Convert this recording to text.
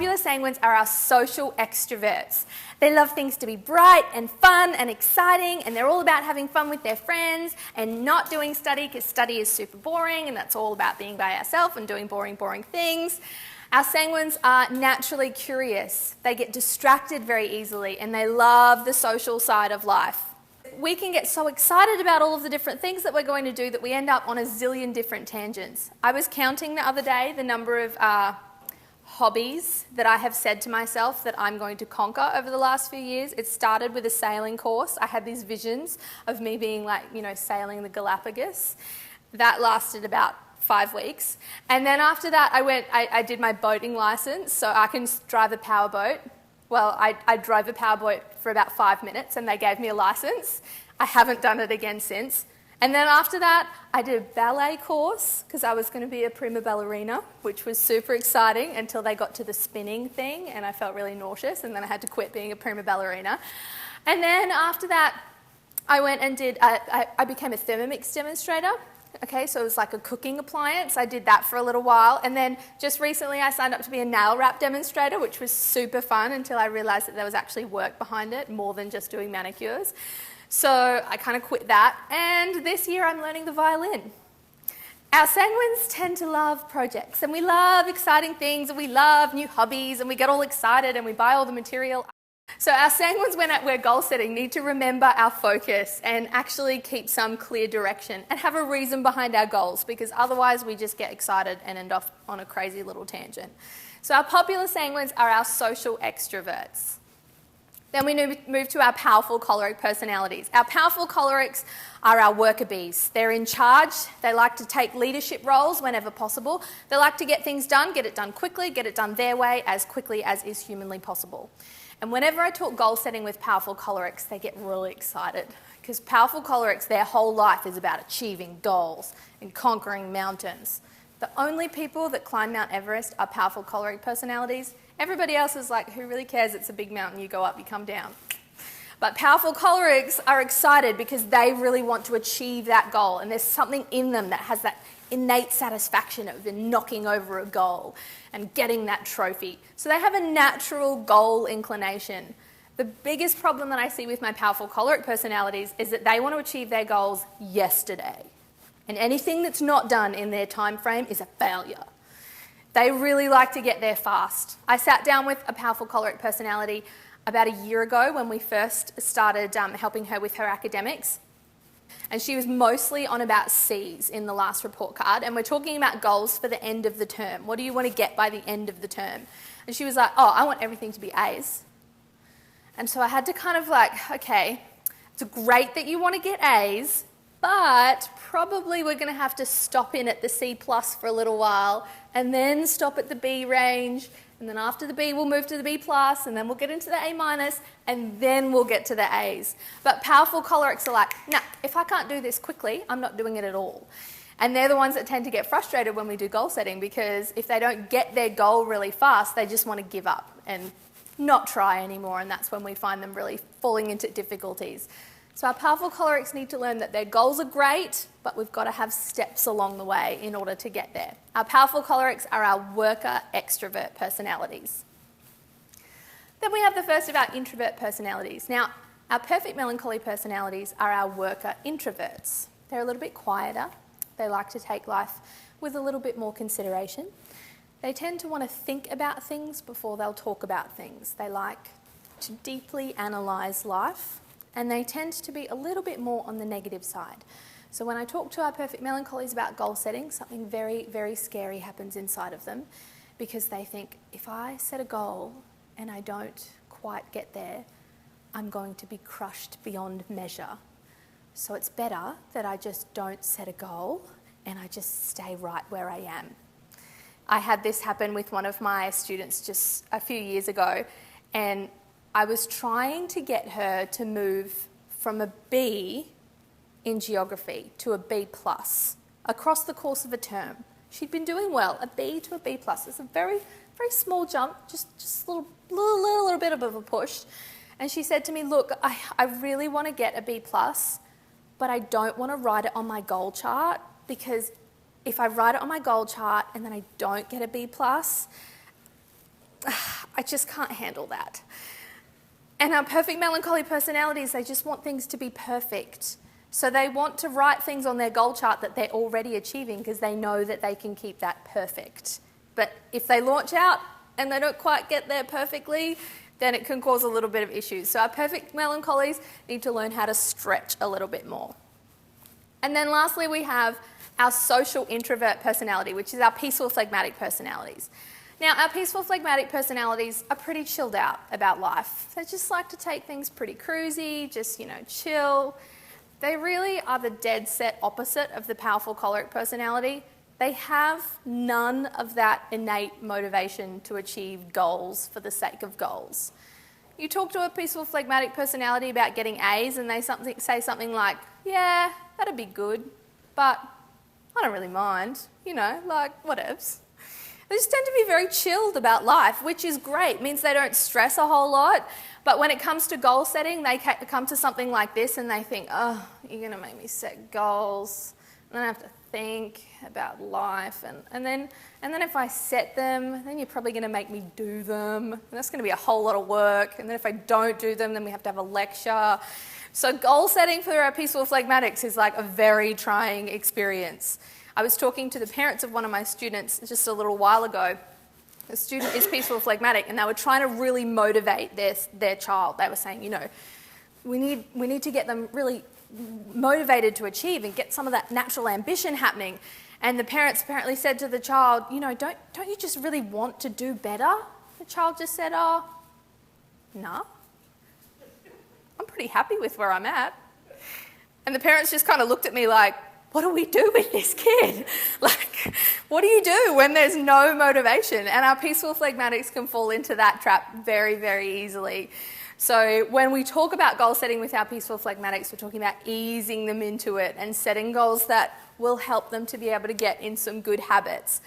popular sanguines are our social extroverts. They love things to be bright and fun and exciting, and they're all about having fun with their friends and not doing study because study is super boring and that's all about being by ourselves and doing boring things. Our sanguines are naturally curious. They get distracted very easily and they love the social side of life. We can get so excited about all of the different things that we're going to do that we end up on a zillion different tangents. I was counting the other day the number of hobbies that I have said to myself that I'm going to conquer over the last few years. It started with a sailing course. I had these visions of me being like, sailing the Galapagos. That lasted about 5 weeks. And then after that, I did my boating license, so I can drive a powerboat. Well, I drove a powerboat for about 5 minutes and they gave me a license. I haven't done it again since. And then after that, I did a ballet course because I was going to be a prima ballerina, which was super exciting until they got to the spinning thing and I felt really nauseous and then I had to quit being a prima ballerina. And then after that, I went and I became a Thermomix demonstrator. Okay, so it was like a cooking appliance. I did that for a little while. And then just recently I signed up to be a nail wrap demonstrator, which was super fun until I realised that there was actually work behind it, more than just doing manicures. So I kind of quit that. And this year I'm learning the violin. Our sanguines tend to love projects and we love exciting things and we love new hobbies and we get all excited and we buy all the material. So our sanguines, when we're goal setting, need to remember our focus and actually keep some clear direction and have a reason behind our goals, because otherwise we just get excited and end off on a crazy little tangent. So our popular sanguines are our social extroverts. Then we move to our powerful choleric personalities. Our powerful cholerics are our worker bees. They're in charge. They like to take leadership roles whenever possible. They like to get things done, get it done quickly, get it done their way as quickly as is humanly possible. And whenever I talk goal setting with powerful cholerics, they get really excited because powerful cholerics, their whole life is about achieving goals and conquering mountains. The only people that climb Mount Everest are powerful choleric personalities. Everybody else is like, who really cares? It's a big mountain. You go up, you come down. But powerful cholerics are excited because they really want to achieve that goal. And there's something in them that has that innate satisfaction of knocking over a goal and getting that trophy. So they have a natural goal inclination. The biggest problem that I see with my powerful choleric personalities is that they want to achieve their goals yesterday. And anything that's not done in their time frame is a failure. They really like to get there fast. I sat down with a powerful choleric personality about a year ago when we first started helping her with her academics. And she was mostly on about C's in the last report card. And we're talking about goals for the end of the term. What do you want to get by the end of the term? And she was like, oh, I want everything to be A's. And so I had to kind of like, okay, it's great that you want to get A's, but probably we're going to have to stop in at the C plus for a little while and then stop at the B range. And then after the B, we'll move to the B plus, and then we'll get into the A minus, and then we'll get to the A's. But powerful cholerics are like, nah, if I can't do this quickly, I'm not doing it at all. And they're the ones that tend to get frustrated when we do goal setting, because if they don't get their goal really fast, they just want to give up and not try anymore, and that's when we find them really falling into difficulties. So our powerful cholerics need to learn that their goals are great, but we've got to have steps along the way in order to get there. Our powerful cholerics are our worker extrovert personalities. Then we have the first of our introvert personalities. Now, our perfect melancholy personalities are our worker introverts. They're a little bit quieter. They like to take life with a little bit more consideration. They tend to want to think about things before they'll talk about things. They like to deeply analyse life. And they tend to be a little bit more on the negative side. So when I talk to our perfect melancholies about goal setting, something very, very scary happens inside of them, because they think, if I set a goal and I don't quite get there, I'm going to be crushed beyond measure. So it's better that I just don't set a goal and I just stay right where I am. I had this happen with one of my students just a few years ago, and I was trying to get her to move from a B in geography to a B plus across the course of a term. She'd been doing well. A B to a B plus is a very, very small jump, just a little bit of a push. And she said to me, look, I really want to get a B plus, but I don't want to write it on my goal chart, because if I write it on my goal chart and then I don't get a B plus, I just can't handle that. And our perfect melancholy personalities, they just want things to be perfect. So they want to write things on their goal chart that they're already achieving because they know that they can keep that perfect. But if they launch out and they don't quite get there perfectly, then it can cause a little bit of issues. So our perfect melancholies need to learn how to stretch a little bit more. And then lastly, we have our social introvert personality, which is our peaceful phlegmatic personalities. Now, our peaceful phlegmatic personalities are pretty chilled out about life. They just like to take things pretty cruisy, just, chill. They really are the dead set opposite of the powerful choleric personality. They have none of that innate motivation to achieve goals for the sake of goals. You talk to a peaceful phlegmatic personality about getting A's and they say something like, yeah, that'd be good, but I don't really mind, whatevs. They just tend to be very chilled about life, which is great. It means they don't stress a whole lot. But when it comes to goal setting, they come to something like this and they think, oh, you're going to make me set goals. And then I have to think about life. And then if I set them, then you're probably going to make me do them. And that's going to be a whole lot of work. And then if I don't do them, then we have to have a lecture. So goal setting for our peaceful phlegmatics is like a very trying experience. I was talking to the parents of one of my students just a little while ago. The student is peaceful phlegmatic and they were trying to really motivate their child. They were saying, we need to get them really motivated to achieve and get some of that natural ambition happening. And the parents apparently said to the child, don't you just really want to do better? The child just said, oh, no. I'm pretty happy with where I'm at. And the parents just kind of looked at me like, what do we do with this kid? What do you do when there's no motivation? And our peaceful phlegmatics can fall into that trap very, very easily. So when we talk about goal setting with our peaceful phlegmatics, we're talking about easing them into it and setting goals that will help them to be able to get in some good habits.